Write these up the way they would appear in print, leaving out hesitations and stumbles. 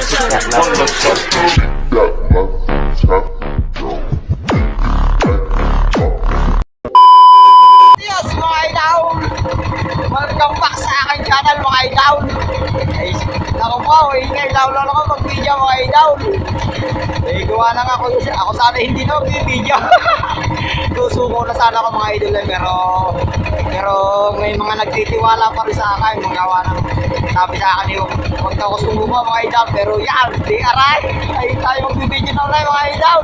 Yes, mga idol! Welcome back sa aking channel, mga idol! Ay, naku po, ingay, lalo ako mag-video, mga idol! Eh, gawa lang ako sana hindi na mag-video. Susuko na sana ako, mga idol, pero may mga nagtitiwala pa rin sa akin, mga gawa ng sabi sa akin yung huwag daw ako sumuko, mga idol, pero yan, di aray! Ay, tayo mag-video na ulit, mga idol!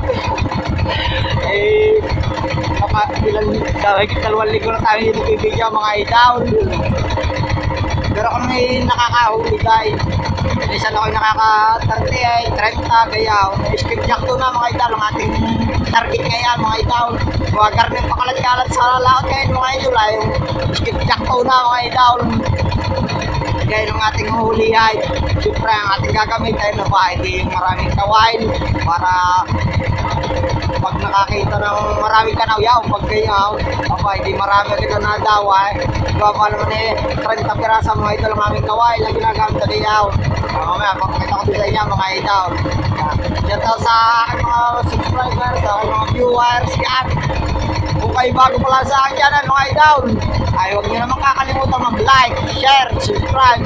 Eh, dalawang linggo na tayo dito bibigyan, mga idol. Pero kung may nakakahuli guys, minsan ako'y nakaka-30, 30, gayaw. Skip jack to na, mga idol, ang ating target ngayon, mga idol. Mga garnet pakalat-kalat sa laot ngayon, mga idol, ay yung skip jack to na, mga idol. Kaya ng ating hulihan, siyempre ang ating gagamit ay na ba, hindi yung maraming kawain para pag nakakita ng maraming kanaw, pag gayaw, hindi marami kita nadawa. Diba pa naman 30 pirasa mga idol ang aming kawain na ginagamit na gayaw. Mamaya, pakakita ko sa inyo, mga idol. Shout out sa aking mga subscribers, sa aking mga viewers, yan. Kung kayo bago pala sa akin channel, mga idol, ay huwag nyo naman kakalimutan mag-like, share, subscribe.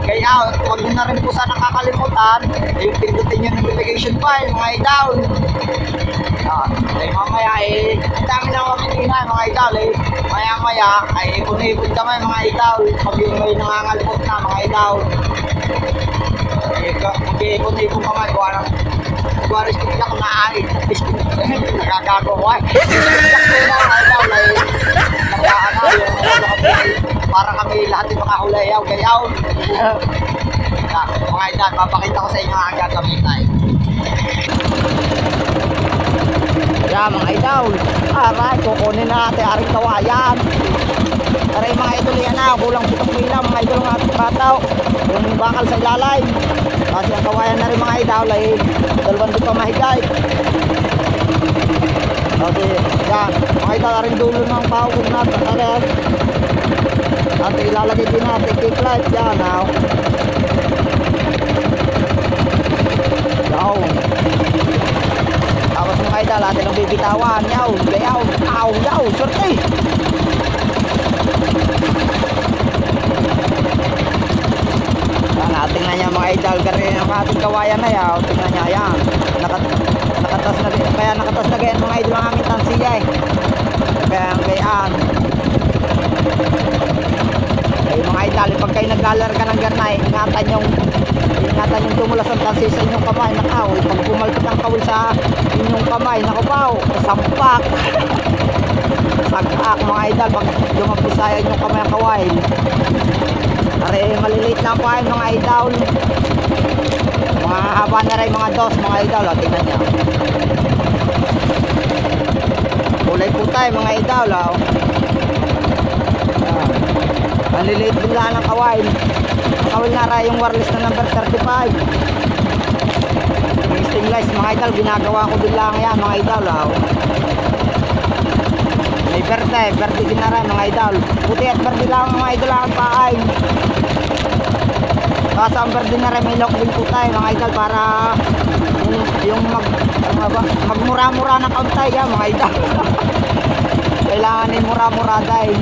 Kaya huwag nyo na rin po sana kakalimutan yung pindutin yung notification bell, mga idol. Ay mamaya dami na kami mga idol maya ay ipon-ipon kami, mga idol. Pag yung may nangangalpot na, mga idol, mag-ipon-ipon kami, Guwaris ko lang na ay nagagago ko ay para kami lahat yung makahulayaw gayaw. Mga idol, papakita ko sa inyo ang gagamitan. Yan, mga idol, aray, kukunin natin aring kawayan. Aray, mga idol, yan na, kulang 7 kilo, mga idol, ng ating bataw. Yung bakal sa ilalay. Kasi ang kawayan na rin, mga idol, ay 2 di pa mahigay. Okay, yan, mga idol, aring dulo ng bawag natin, aray. At ilalagay din natin kick light, yan, now. Yaw. Tapos mga idol, atin ang bibitawan. Yaw, gayaw, yaw, surti. Tingnan niya, mga idol, garin ang ating kawayan na yaw. Tingnan niya, yan. Nakatas na, kaya nakatas na ganyan, mga idol, ang aming tansiya eh. Kaya ang gayaan. Ay, mga idol, pag kayo naglalarga ng garnay, ingatan yung tumulas ang tansi sa inyong kamay. Nakaw, pag pumalpit ang kawil sa inyong kamay, nakabaw, sampak. Sagak, mga idol, pag dumampisaya inyong kamay ang kaway. Are, maliliit lang pa mga idol. Mga haba na rin, mga dos, mga idol. O, tingnan nyo. Kulay putay, mga idol. O. Maliliit din lang ang kaway. Kawil na rin yung wireless na number 35. Yung stainless, mga idol, ginagawa ko din lang yan, mga idol. O. May verde din na rin, mga idol. Puti at verde lang, mga idol, ang paay. Kasi ang verde na rin, may lock din po tayo, mga idol, para yung magmura-mura na kauntay, yan, mga idol. Kailangan yung mura-mura dahil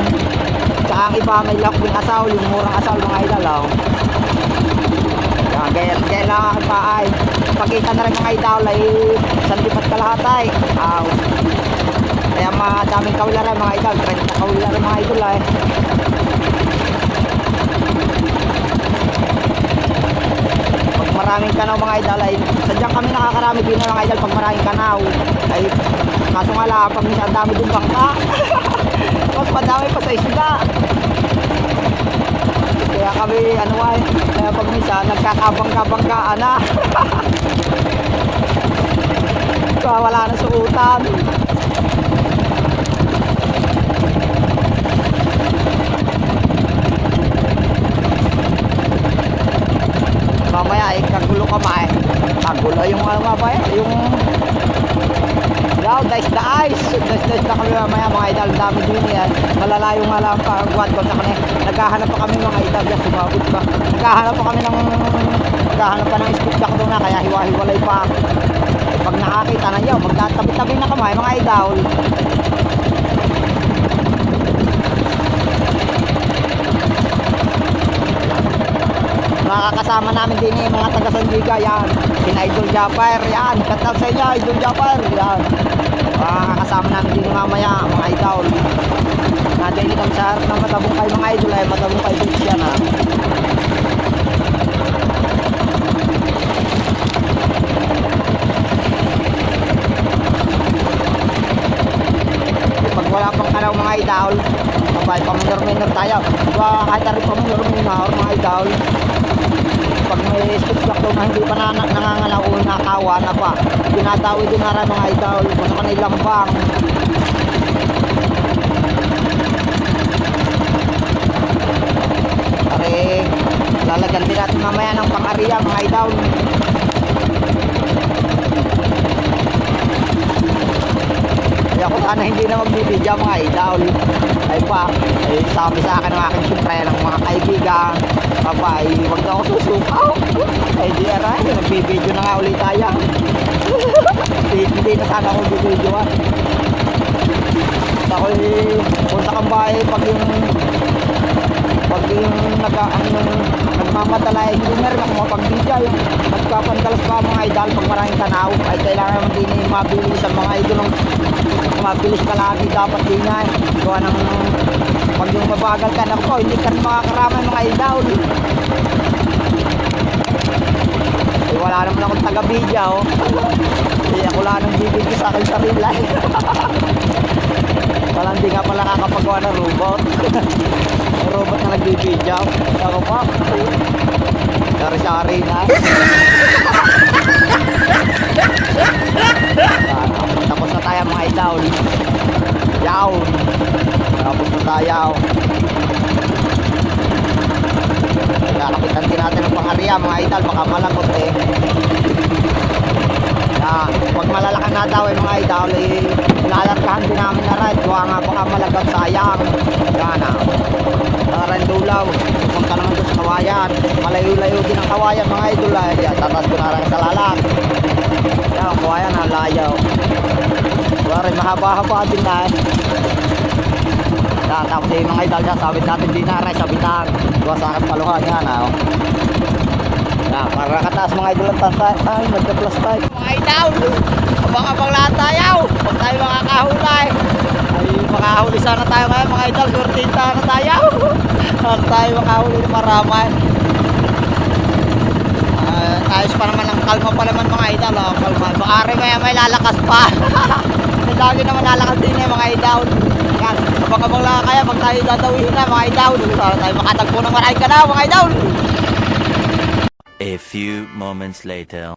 tsaka ang iba may lock din asaw, yung murang asaw, mga idol. Kaya lang ang paay. Pagkita na rin, mga idol, ay 1 kalahatay. Kaya daming kawilaran, mga idol, 30 kawilaran, mga idol ay. Pag maraming kanaw, mga idol ay sadyang kami nakakarami din na, mga idol, pag maraming kanaw ay kaso nga lang pag minsan dami din bangka. Mas madami pa sa isda. Kaya kami kaya pag minsan nagkakabangka-bangkaan na. Kaya wala na suutan. Mamaya ay kagulo ka ma eh. Kagulo yung mabaya, yung Yaw, dice the ice. Dice na kami mamaya mga idol. Dami din yan. Malalayo nga lang pa. Guwan ko sa kanila. Naghahanap pa kami mga idol. Yan, sumabot pa. Naghahanap pa kami ng speed jack doon na. Kaya hiwa-hiwalay pa. Pag nakakita na yaw, magtatabi-tabi na kami mga idol. Makakasama namin din yung mga taga Sandiga, yan. Sina Idol Japper, yan. Shout out sa inyo, Idol Japper, yan. Makakasama namin din mamaya, mga idol. Nadinig kami sa harap ng matabong kayo mga idol, ay matabong kayo din siya na. Pag wala pang kalaw mga idol, mabay paminor-minor tayo. Kahit rin paminor-minor mga idol. Pag may speed block daw na hindi pa nangangalaw o nakawa na pa, tinatawid din na rin mga idol kung saan ilang bang. Pare, lalagyan din natin mamaya ng pang-ariya mga idol. Kaya kung sana hindi na magbibidya mga idol, ay pa, ay sabi sa akin ng aking siyempre ng mga kaibigan, papa, ay huwag na ako susukaw. Ay di aray, nagbibidyo na nga ulit tayo. Hindi na sana ako bibidyoan. Ako punta kang bahay pag yung nagmamadala hindi na rin ako mapagbidya. Yung nagpapandalas pa mga idol pag maraming tanaw ay kailangan mo din mabilis ang mga idol ng mabilis ka lagi dapat din nga gawa ng pag yung mabagal ka na po hindi ka rin makakaramay mga idol. Eh, wala naman akong taga-bidya eh ako lang ng bibidyo sa akin sarila wala hindi nga pala nakakapagawa ng robot. Robot na nagbibidyo ako pa sari-sari na. Tapos na tayo mga idol. Yaw. Tapos na tayo. Kakapitan din natin ang pang-area mga idol. Baka malakot eh. Yan. Pag malalakan na daw mga idol lalarkahan din namin na ride. Kuha nga baka malagag sayang. Yan rin dulaw. Pupunta naman doon sa kawayan. Malayo-layo din ang kawayan mga idol. Yan. Tatas ko na rin sa lalang. Yan. Kawayan layaw. Wala mahaba-haba din na tapos yung mga idol dyan, sabit natin din na rin, sabitan. Gawa sa akin paluhan yan para kataas mga idol ang tansay. Ay, nagka-plus tayo mga idol, abang-abang lahat tayo pag tayo makakahulay. Ay, makahuli sana tayo ngayon mga idol, surtinta na tayo pag tayo makahuli na maramay. Ayos pa naman ang kalma pa naman mga idol, kalma. Maari may lalakas pa. Lagi naman lalakas din mga idol. Yan, abang-abang lang kaya pag tayo dadawihin na mga idol. Para tayo makatagpo ng maray ka na mga idol. A few moments later.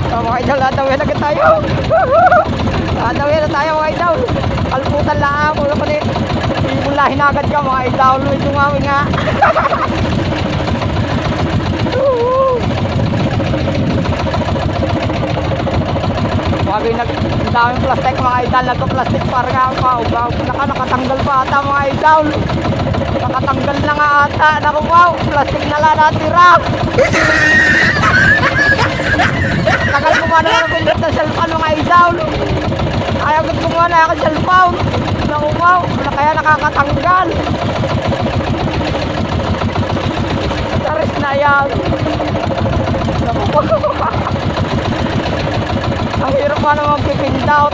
Mga idol, dadawin na tayo. Dadawin na tayo mga idol. Alputan lang ako. Imulahin agad ka mga idol. Ito nga. Bagay ang daming plastic mga idol. Nagka-plastic para nga nakatanggal pa ata mga idol. Nakatanggal na nga ata. Naku wow, plastic na lang natira. Tagal ko muna ng pindot ng cellphone mga idol. Ayaw ko muna ako cellphone. Naku wow, kaya nakakatanggal. Taris na yan. Naku wow. Ang hirap pa naman pipindout.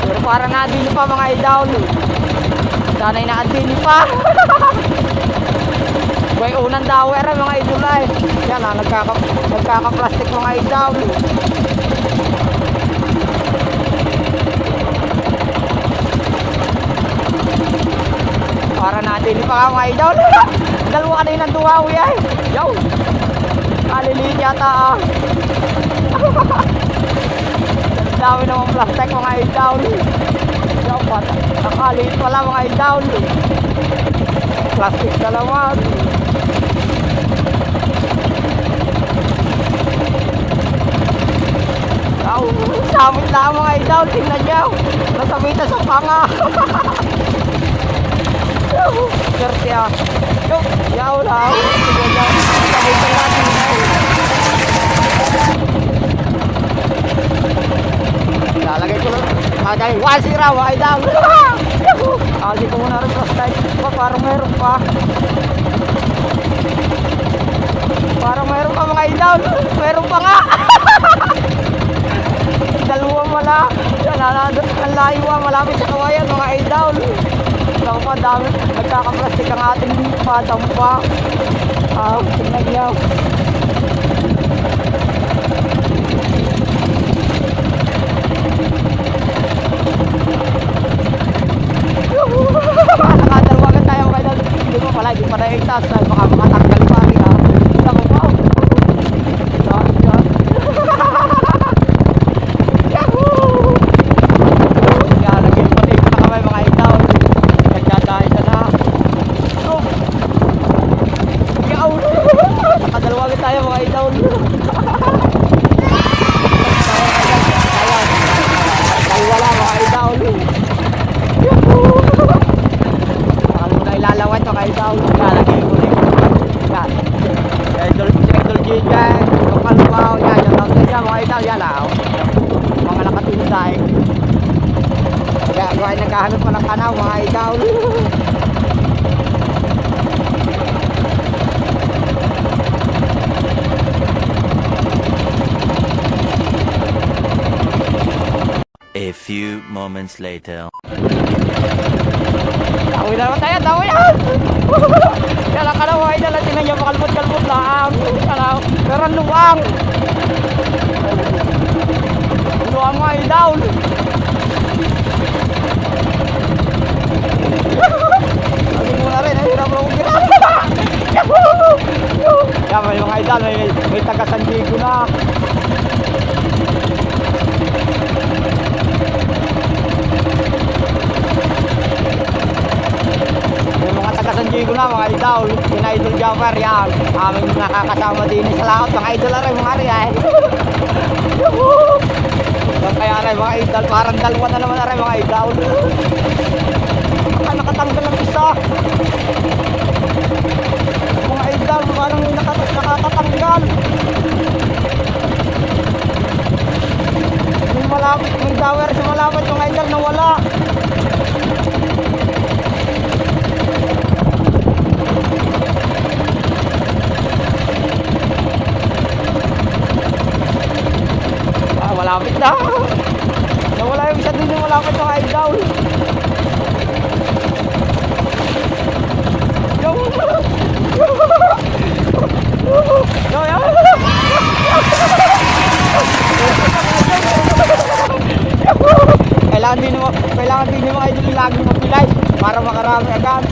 Pero para na-adini pa mga idol. Sana'y na-adini pa. Kaya unang dawer mga idol ay. Yan nagkaka-plastic mga idol. Para na-adini pa mga idol. Dalawa kanina ng duwawi ay. Yo! Kaliliit yata dami naman plastic mga idol. Nakaliit pala mga idol. Plastic na naman. Nahamit lang mga idol. Tingnan nyo. Nasabitan sa panga. Swerte ah. Yup. Yaw lang. Nasabitan natin. Lalagay ko lang. Kagay. 1-0 mga idol. Hindi ko muna rin flashlight. Parang meron pa. Parang meron pa mga idol. Meron pa nga. Dalawa mala. Ang layo malapit sa kawayan mga idol. Ako pa dami. Nagkakaplastik ang ating padampa. Tingnan niyo. Nakadalawagan tayo mga idol. Hindi mo pala. Hindi pa na itas. Baka makatanggal pa rin ha. Ito ko pa. Mga nakatinday. Kaya naghahanap pa ng kanaw mga idol. A few moments later. Dawi na naman tayo, dawi yan! Kala ka na mga idol, tingnan nyo, makalmot-kalmot lang. Pero ang luwang. Luwang mga idol. Sabi mo na rin, hirap na kong ginagawa. Yan mga idol, may taga San Diego na. San Diego na mga idol, yung idol jumper yan, aming nakakasama din sa laot, mga idol na rin mga rin kaya rin mga idol, parang dalawa na naman na rin mga idol. Baka nakatanggal ng isa mga idol, parang nakakatanggal. May dower sa malapit mga idol na wala. Malapit na. Nawala yung isa din yung malapit ng idol. Kailangan din yung mga idol laging mapilay para makarami agad.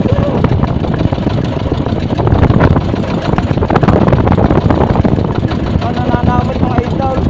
Nananamit mga idol.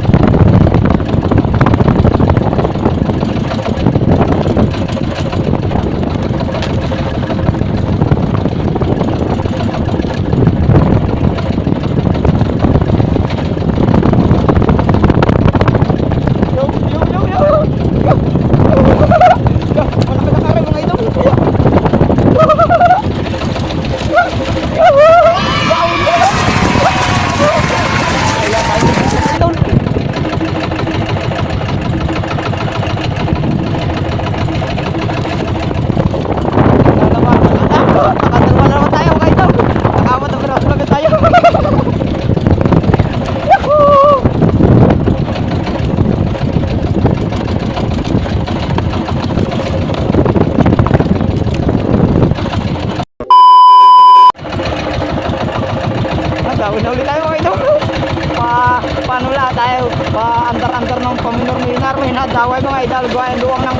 Uli tayo mga idol. Paano lang tayo? Andar-andar ng paminor-minar. May nadaway mga idol. Gawin luwang ng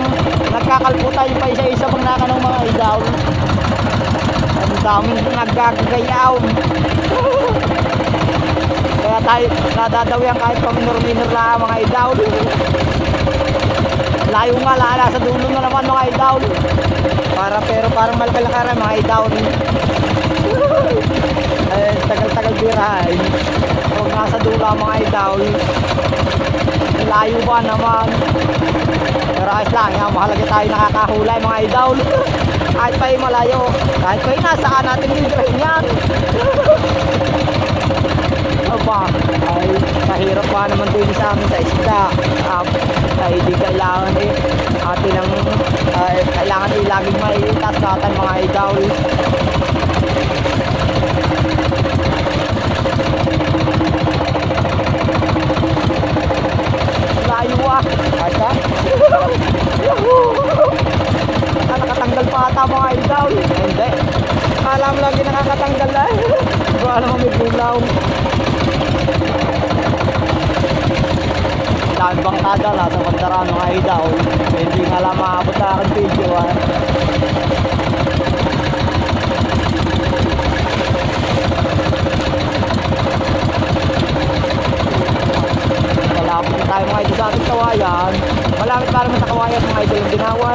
nagkakalpo tayo pa isa-isa pag naka ng mga idol. Ang daming nagkakagayaw. Kaya tayo nadadawihan kahit paminor-minor lang mga idol. Layo nga lala sa dulo na naman mga idol. Pero parang malkalakaran mga idol. Tagal-tagal birahay. Huwag nasa dula mga idol. layo pa naman. Pero ayos lang yan, mahalaga tayo nakakahulay mga idol. Kahit pa malayo, kahit pa nasaan natin libre yan. Aba, ay kahirap pa naman din sa amin sa isda. Ay di kailangan atin ang kailangan laging may tasgatan mga idol. Layo ay ka? Nakatanggal pa ata mga idol. Hindi. Akala mo lagi nakakatanggal na. Hindi ko alam may bulaw. Dahil bang kadala sa pandaraan mga idol. Hindi nga lang maabot na aking video Malapit na tayo mga idol sa ating kawayan. Malapit para sa kawayan mga idol yung ginawa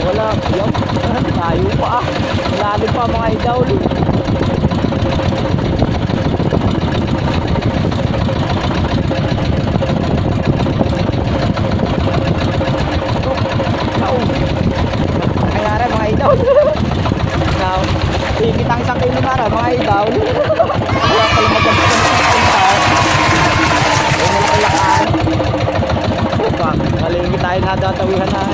Wala, yun. Tayo pa. Lalim pa mga idol. Kayari mga idol. Now, higit ang isang kilo na mga idol. Wala pala maganda ng isang malaki-lakaan. Opa, malingit tayo na datawihan na.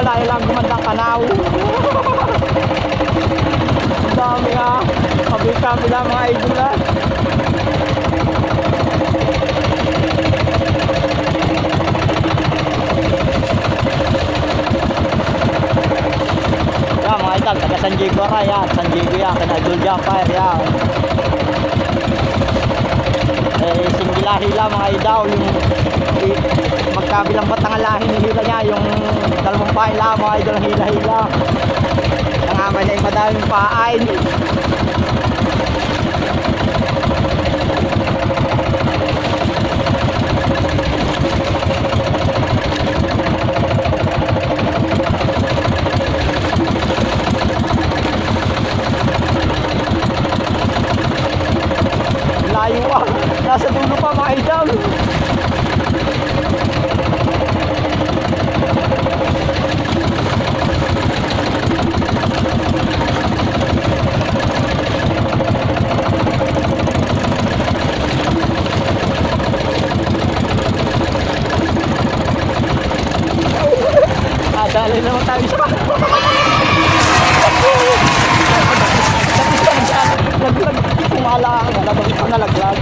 dahil lang gumandang kanaw. Ang dami nga. Kabila mga idol ha. Yan mga idol, taga San Diego ka yan. San Diego yan, kina Idol Jumper yan. Singgilahi lang mga idol. Yung magkabilang batang ang hinihila niya, yung dalawang pain lang mga idol ang hila-hila. Nangaman niya yung madaming pain. Layo ah, nasa dulo pa mga idol. Dali naman tayo sa naglag, kumala ang nalabang ko nalaglag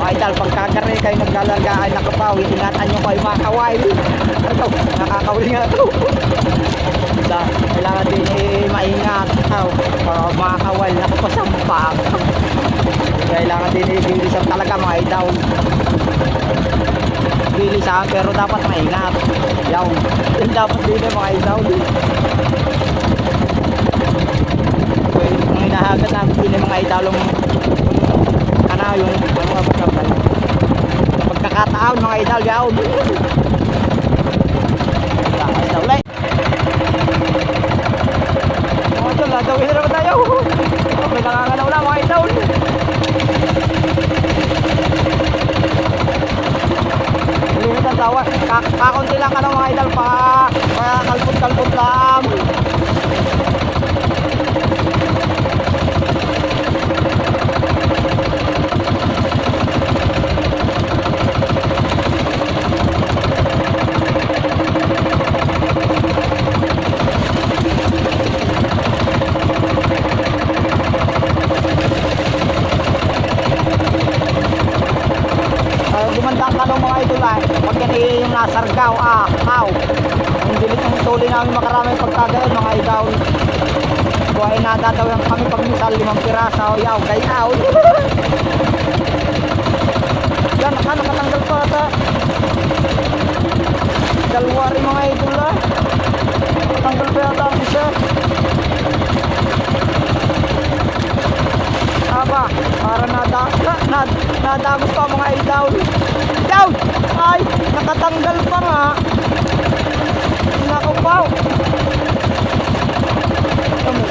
idol, pagkagari kayo naglalargaan na kapawi, ingatan nyo kayo mga kaway. Ito, nakakawil nga ito. Kailangan din maingat ito. Mga kawal na kapasampak. Kailangan din bilisan talaga mga idol. Bilisan pero dapat maingat. Yung dapat din mga idol. Ang hinahagat namin din mga idol yung pagkakataon mga idol yaon. Takas na ulit mga idol, latawin na naman tayo. May nakakanaw na mga idol. Limit ang tawa, kakunti lang ka na mga idol, kalpot-kalpot lang. Gumandang ka ng mga idol pag yan yung nasargaw ang dilit ng tuloy namin makaramay pagkagayon mga idol. Buhay na dadawin kami pag misal 5 piraso yaw gayaw. Yan nakatanggal pa ata dalawa rin mga idol tanggal pa yata ang isa. Aba, para nadagos pa mga idol. Ay, nakatanggal pa nga. Nakapaw.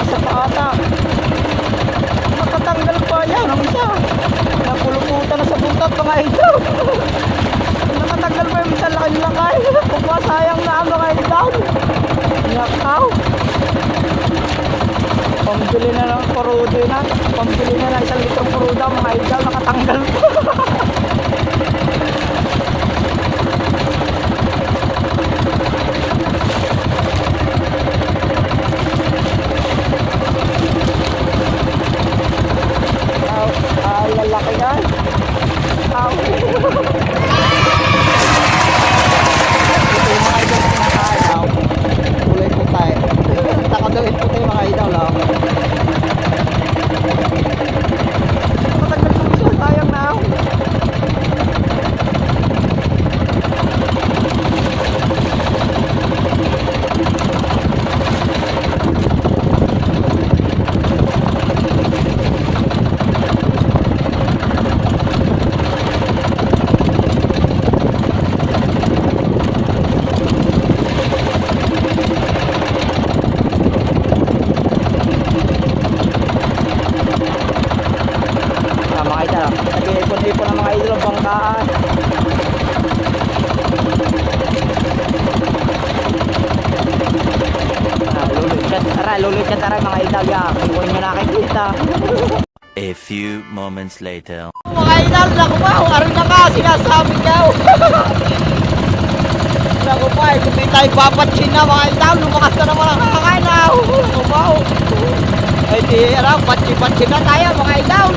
Isa pa ata. Nakatanggal pa yan ang isa. Napuluputan na sa buntot mga idol. Nakatanggal pa yung isa lakay. Kung sayang na ang mga idol. Nakaw. Pambili na ng kurudo na. Pambili na ng 1 litrong kurudo mga idol. Nakatanggal pa. Lalaki ka. Ito yung mga idol kinakain. Kulay po tayo. Takagawin po tayo mga idol. Matagal po siya. Sayang na. Nag-iipon-ipon ng mga idol ang bangkaan. Lulit ka tara mga idol ya. Kung nyo nakikita. A few moments later. Mga idol, naku pa, arin na ka, sinasabi niyaw. Naku pa, hindi tayo papatsin na mga idol, lumakas na naman ang kakakain na. Naku pa, ay di, patsi-patsi na tayo mga idol.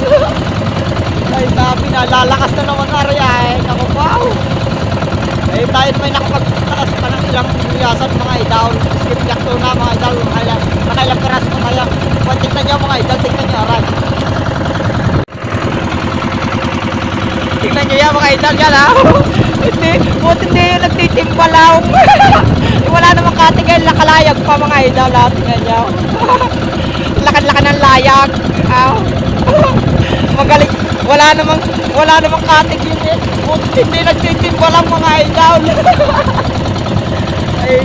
Ay sabi na, lalakas na naman ari ay. Naku, wow. Eh, tayo may nakapagtakas pa ng ilang buyasan mga idol. Skip jack to na mga idol. Nakailang peras pa tayo. Tingnan nyo mga idol, tingnan nyo aray. Tingnan nyo yan mga idol yan ha. Hindi, buti hindi yung nagtitimbalaw. Wala namang katigay, nakalayag pa mga idol ha. Tingnan nyo. Lakan-lakan ng layag. Magaling. Wala namang katig yun eh. Buti hindi nagtitimbalaw mga idol. Ay,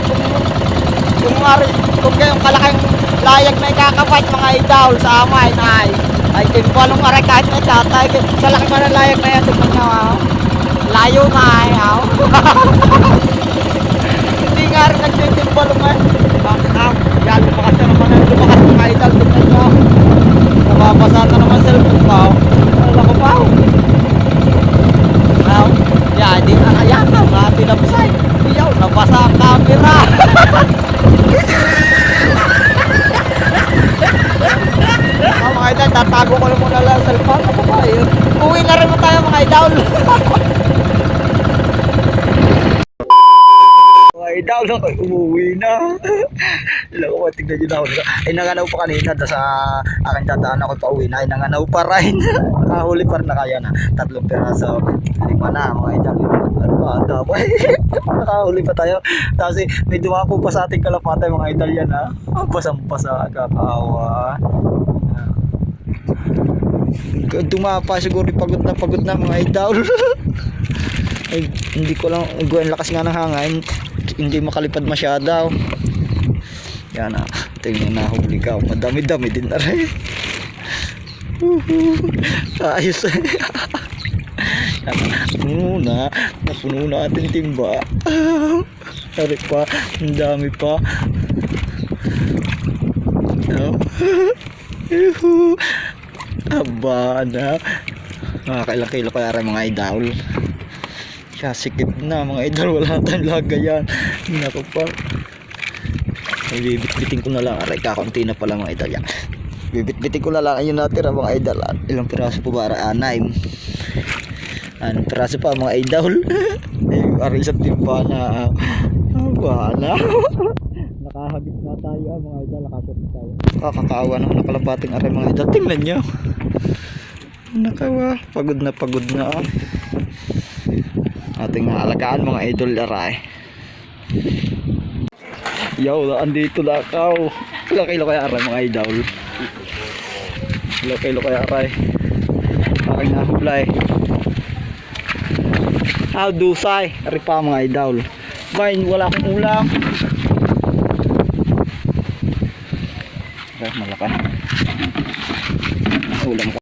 kung kayong kalaking layag na ikakapat mga idol sa amay na ay timbalong aray kahit may tatay sa laki man ang layag na yan tignan nyo layo na ay hindi nga rin nagtitimbalong ay bakit yan lumakas na naman ang lumakas mga idol tignan nyo nababasa na naman cellphone pa wala ko pa yan di nakayakaw nga tinapsay iyaw nabasa ang camera. Mga idol, tatago ko lang muna lang sa cellphone. Ako ba yun? Uwi na rin mo tayo mga idol. Mga idol, umuwi na. Alam ko, tignan nyo na ako. Ay, nanganaw pa kanina sa aking dadaan ako pa uwi na. Ay, nanganaw pa rin. Nakahuli pa rin na kaya na. 3 peraso. 5 na mga idol. Ano ba? Dabay. Nakahuli pa tayo. Tapos may dumapo pa sa ating kalapatay mga idol yan ha. Basang-basa. Kakaawa. Dumapa siguro pagod na mga idol. Ay, hindi ko lang ang lakas nga ng hangin, hindi makalipad masyado. Yan ah, tingnan na huli ka. Madami-dami din na rin. Ayos. Napuno na ating timba. Sorry pa, ang dami pa. Aba na. Makakailang kilo kaya rin mga idol. Siya sikip na mga idol. Wala tayong lagayan. Naku pa. Bibit-bitin ko na lang. Aray kakunti na pala mga idol yan. Bibit-bitin ko na lang. Ayun natira mga idol. Ilang piraso po ba? 6. Anong piraso pa mga idol. Aray sa timpa na. Aba na. Nakahagit na tayo mga idol. Nakasot na tayo. Kakaawa naman na kalapating aray mga idol. Tingnan nyo. Nakawa. Pagod na ating alagaan mga idol aray. Yo, andito na ako. Ilang kilo kaya aray mga idol. Ilang kilo kaya aray. Aking nahublay. Dusay. Ari pa mga idol. Bain, wala akong ulam. Malaki. Ulam ko